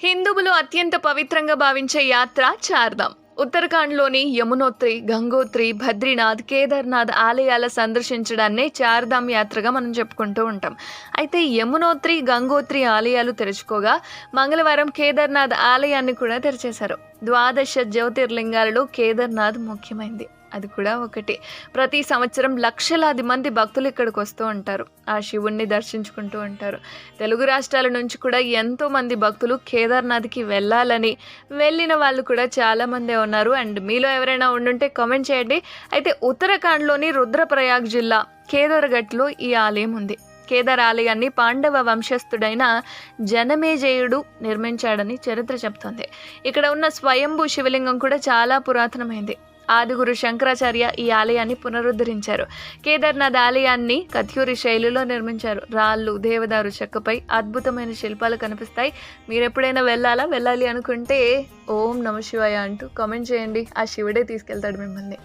హిందువులు అత్యంత పవిత్రంగా భావించే యాత్ర చార్ధామ్. ఉత్తరాఖండ్లోని యమునోత్రి, గంగోత్రి, బద్రీనాథ్, కేదార్నాథ్ ఆలయాల సందర్శించడాన్నే చార్ధామ్ యాత్రగా మనం చెప్పుకుంటూ ఉంటాం. అయితే యమునోత్రి, గంగోత్రి ఆలయాలు తెరుచుకోగా మంగళవారం కేదార్నాథ్ ఆలయాన్ని కూడా తెరిచేశారు. ద్వాదశ జ్యోతిర్లింగాలలో కేదార్నాథ్ ముఖ్యమైంది. అది కూడా ఒకటి. ప్రతి సంవత్సరం లక్షలాది మంది భక్తులు ఇక్కడికి వస్తూ ఉంటారు. ఆ శివుణ్ణి దర్శించుకుంటూ ఉంటారు. తెలుగు రాష్ట్రాల నుంచి కూడా ఎంతోమంది భక్తులు కేదార్నాథ్కి వెళ్ళాలని వెళ్ళిన వాళ్ళు కూడా చాలామందే ఉన్నారు. అండ్ మీలో ఎవరైనా ఉండుంటే కామెంట్ చేయండి. అయితే ఉత్తరాఖండ్లోని రుద్రప్రయాగ్ జిల్లా కేదార్ఘట్లో ఈ ఆలయం ఉంది. కేదార్ ఆలయాన్ని పాండవ వంశస్థుడైన జనమేజయుడు నిర్మించాడని చరిత్ర చెప్తోంది. ఇక్కడ ఉన్న స్వయంభూ శివలింగం కూడా చాలా పురాతనమైంది. ఆదిగురు శంకరాచార్య ఈ ఆలయాన్ని పునరుద్ధరించారు. కేదార్నాథ్ ఆలయాన్ని కథ్యూరి శైలిలో నిర్మించారు. రాళ్ళు, దేవదారు చెక్కపై అద్భుతమైన శిల్పాలు కనిపిస్తాయి. మీరు ఎప్పుడైనా వెళ్ళాలి అనుకుంటే ఓం నమ శివాయ అంటూ కామెంట్ చేయండి. ఆ శివుడే తీసుకెళ్తాడు మిమ్మల్ని.